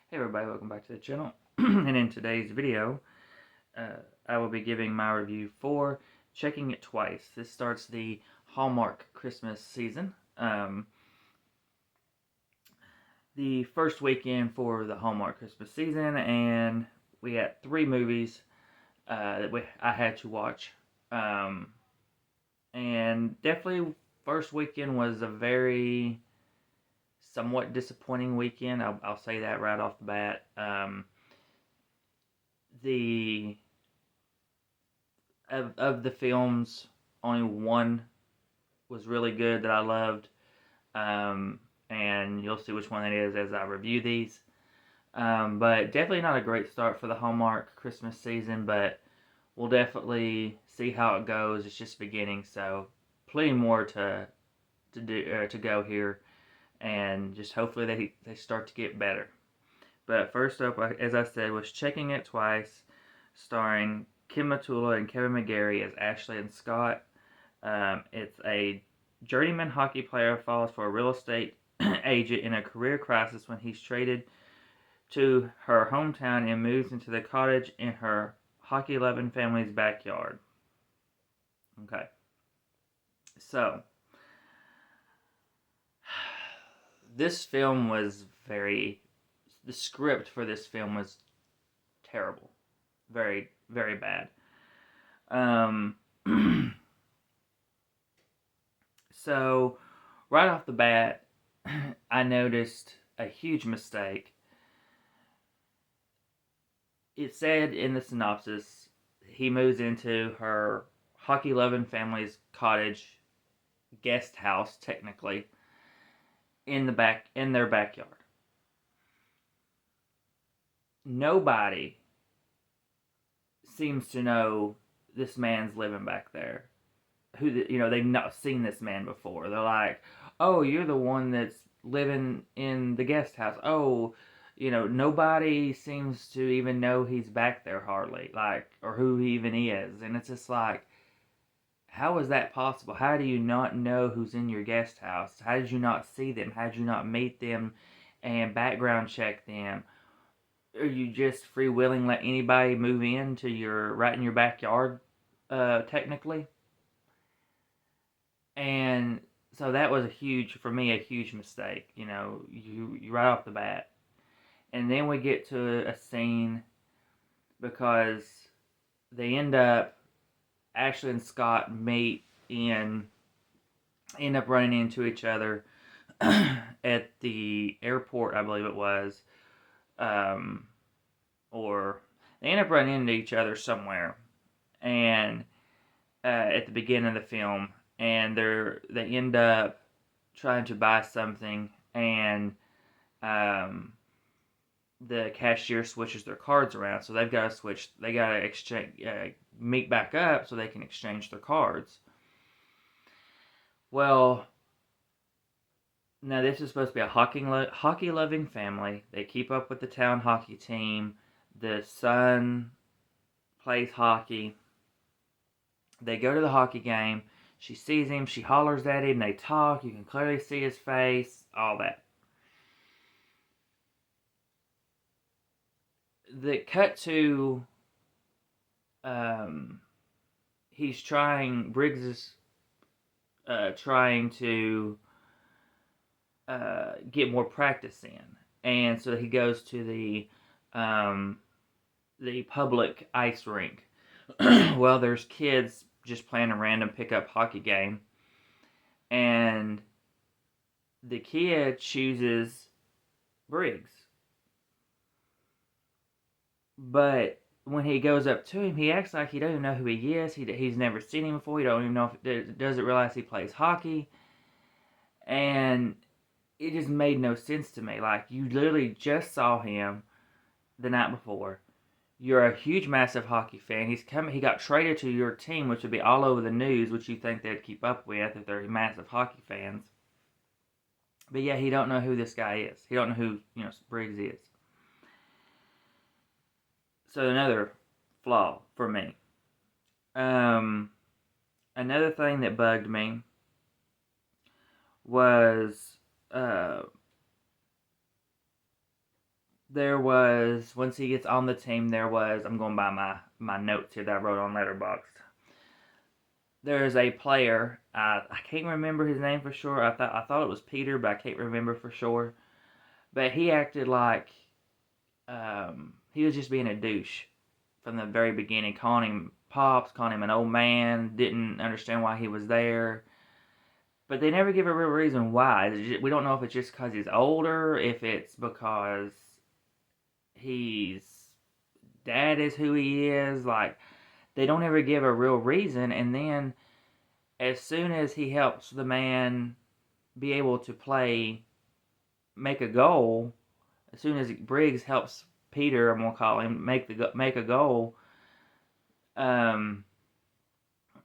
Hey everybody, welcome back to the channel. And in today's video, I will be giving my review for Checking It Twice. This starts the Hallmark Christmas season. The first weekend for the Hallmark Christmas season, and we had 3 movies that I had to watch. And definitely first weekend was a very somewhat disappointing weekend. I'll say that right off the bat. The of the films, only one was really good that I loved, and you'll see which one it is as I review these. But definitely not a great start for the Hallmark Christmas season, but we'll definitely see how it goes. It's just beginning, so plenty more to go here, and just hopefully they start to get better. But first up, as I said, was Checking It Twice, starring Kim Matula and Kevin McGarry as Ashley and Scott. It's a journeyman hockey player falls for a real estate agent in a career crisis when he's traded to her hometown and moves into the cottage in her hockey-loving family's backyard. Okay. So, this film was the script for this film was terrible. Very, very bad. So, right off the bat, I noticed a huge mistake. It said in the synopsis, he moves into her hockey-loving family's cottage, guest house, technically, in their backyard. Nobody seems to know this man's living back there. They've not seen this man before. They're like, oh, you're the one that's living in the guest house. Oh, nobody seems to even know he's back there hardly, or who he even is. And it's just like, how is that possible? How do you not know who's in your guest house? How did you not see them? How did you not meet them and background check them? Are you just freewheeling let anybody move into right in your backyard, technically? And so that was for me, a huge mistake, you right off the bat. And then we get to a scene because they Ashley and Scott end up running into each other at the airport, I believe it was. Or they end up running into each other somewhere. And at the beginning of the film, and they end up trying to buy something, and the cashier switches their cards around, so they've got to switch. They got to exchange, meet back up so they can exchange their cards. Well, now this is supposed to be a hockey-loving family. They keep up with the town hockey team. The son plays hockey. They go to the hockey game. She sees him. She hollers at him. They talk. You can clearly see his face. All that. The cut to Briggs is trying to get more practice in, and so he goes to the public ice rink. Well, there's kids just playing a random pickup hockey game, and the kid chooses Briggs. But when he goes up to him, he acts like he doesn't know who he is. He's never seen him before. He don't even know doesn't realize he plays hockey. And it just made no sense to me. Like, you literally just saw him the night before. You're a huge, massive hockey fan. He got traded to your team, which would be all over the news, which you think they'd keep up with if they're massive hockey fans. But yeah, he don't know who this guy is. He don't know who, Briggs is. So another flaw for me. Another thing that bugged me was the there was, once he gets on the team, there was, I'm going by my notes here that I wrote on Letterboxd. There's a player, I can't remember his name for sure. I thought it was Peter, but I can't remember for sure. But he acted like he was just being a douche from the very beginning, calling him Pops, calling him an old man, didn't understand why he was there. But they never give a real reason why. We don't know if it's just because he's older, if it's because he's dad is who he is. Like, they don't ever give a real reason. And then as soon as he helps the man be able to make a goal, as soon as Briggs helps Peter, I'm gonna call him, make a goal, um,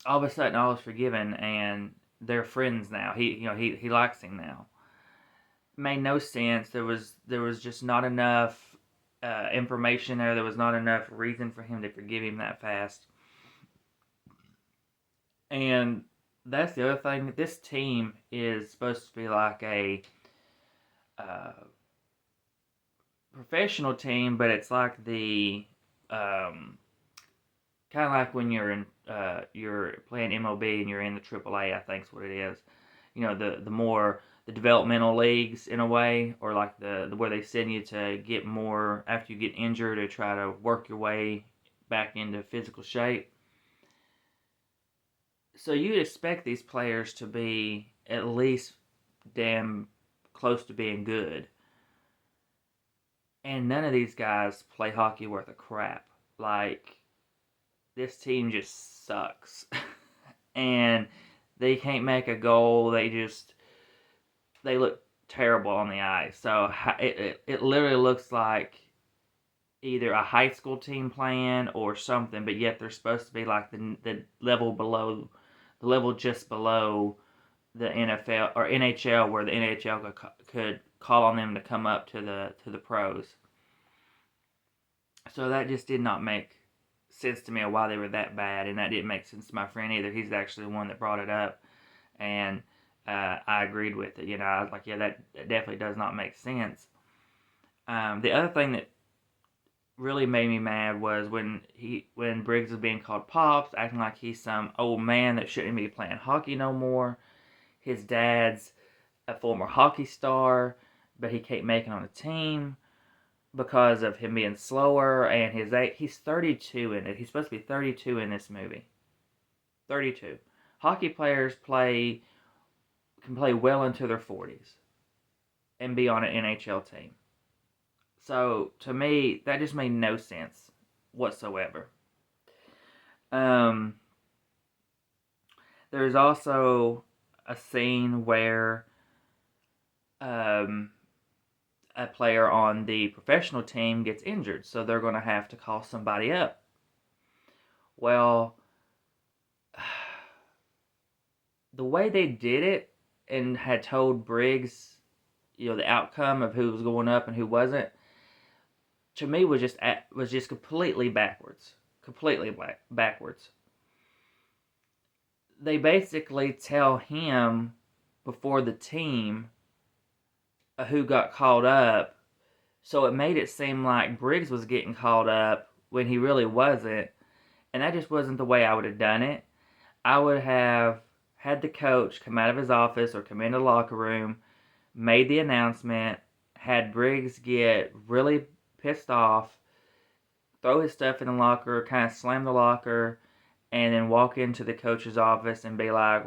all of a sudden all is forgiven and they're friends now. He likes him now. Made no sense. There was just not enough information there. There was not enough reason for him to forgive him that fast. And that's the other thing. This team is supposed to be like a uh, professional team, but it's like the kind of like when you're playing MLB and you're in the AAA. I think is what it is. The more the developmental leagues in a way, or like the where they send you to get more after you get injured to try to work your way back into physical shape. So you'd expect these players to be at least damn close to being good. And none of these guys play hockey worth a crap. Like, this team just sucks. And they can't make a goal. They look terrible on the ice. So it literally looks like either a high school team playing or something, but yet they're supposed to be like the level below, the level just below the NFL or NHL, where the NHL could call on them to come up to the pros. So that just did not make sense to me of why they were that bad, and that didn't make sense to my friend either. He's actually the one that brought it up, and I agreed with it. I was like, yeah, that definitely does not make sense. The other thing that really made me mad was when Briggs was being called Pops, acting like he's some old man that shouldn't be playing hockey no more. His dad's a former hockey star, but he can't make it on a team because of him being slower and his age. He's 32 in it. He's supposed to be 32 in this movie. 32. Hockey players can play well into their 40s and be on an NHL team. So, to me, that just made no sense whatsoever. There's also a scene where a player on the professional team gets injured, so they're going to have to call somebody up. Well, the way they did it and had told Briggs, the outcome of who was going up and who wasn't, to me was just completely backwards. Completely backwards. They basically tell him before the team who got called up, so it made it seem like Briggs was getting called up when he really wasn't, and that just wasn't the way I would have done it. I would have had the coach come out of his office or come into the locker room, made the announcement, had Briggs get really pissed off, throw his stuff in the locker, kind of slam the locker, and then walk into the coach's office and be like,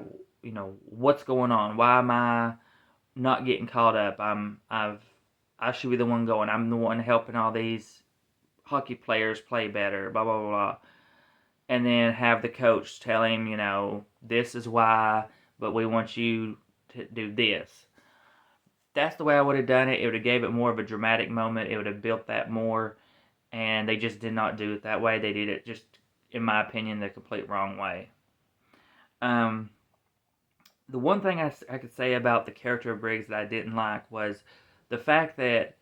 what's going on? Why am I not getting called up? I should be the one going. I'm the one helping all these hockey players play better. Blah blah blah blah. And then have the coach tell him, this is why, but we want you to do this. That's the way I would have done it. It would have gave it more of a dramatic moment. It would have built that more, and they just did not do it that way. They did it just, in my opinion, the complete wrong way. The one thing I could say about the character of Briggs that I didn't like was the fact that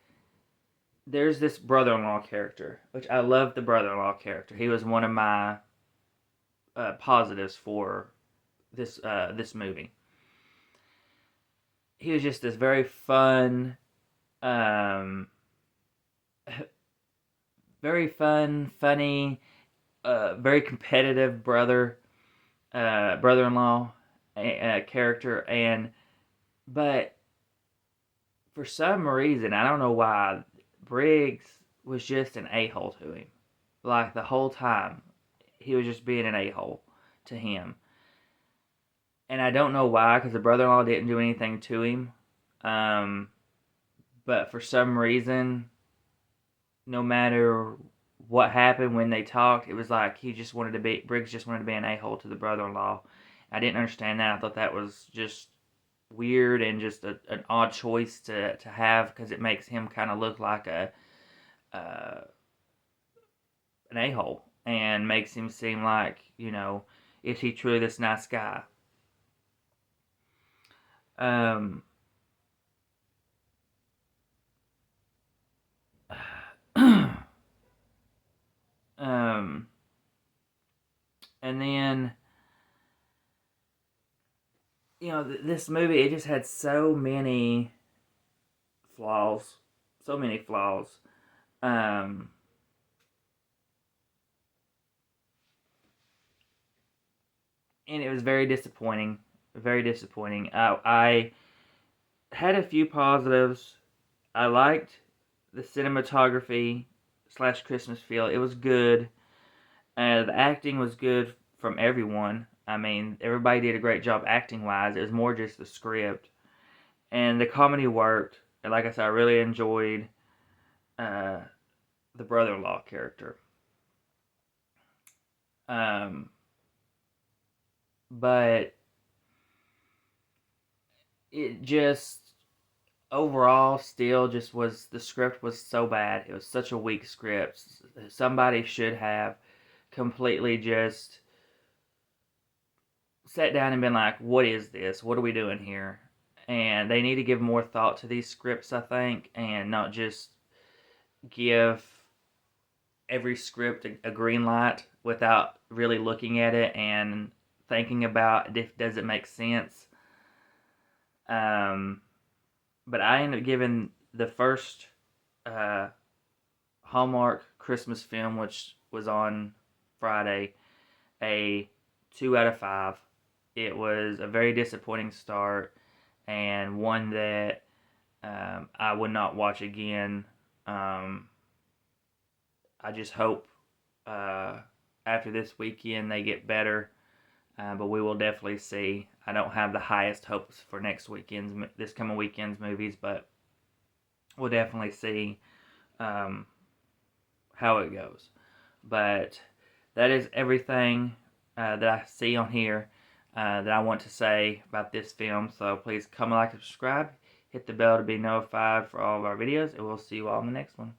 there's this brother-in-law character, which I love the brother-in-law character. He was one of my positives for this movie. He was just this very fun, very fun, funny, very competitive brother-in-law character, but for some reason, I don't know why, Briggs was just an a-hole to him. Like the whole time, he was just being an a-hole to him. And I don't know why, because the brother-in-law didn't do anything to him. Um, but for some reason, no matter what happened when they talked, it was like Briggs just wanted to be an a-hole to the brother-in-law. I didn't understand that. I thought that was just weird and just an odd choice to have, because it makes him kind of look like uh, an a-hole and makes him seem like, is he truly this nice guy? Um, um, and then, this movie, it just had so many flaws, so many flaws. Um, and it was very disappointing. Very disappointing. I had a few positives. I liked the cinematography slash Christmas feel. It was good. The acting was good from everyone. I mean, everybody did a great job acting wise. It was more just the script. And the comedy worked. And like I said, I really enjoyed uh, the brother in law character. Um, but it just overall still just was, the script was so bad. It was such a weak script. Somebody should have completely just sat down and been like, what is this? What are we doing here? And they need to give more thought to these scripts, I think, and not just give every script a green light without really looking at it and thinking about if does it make sense. Um, but I ended up giving the first uh, Hallmark Christmas film, which was on Friday, a 2 out of 5. It was a very disappointing start, and one that I would not watch again. I just hope uh, after this weekend they get better, but we will definitely see. I don't have the highest hopes for this coming weekend's movies, but we'll definitely see um, how it goes. But that is everything that I see on here that I want to say about this film. So please comment, like, and subscribe. Hit the bell to be notified for all of our videos, and we'll see you all in the next one.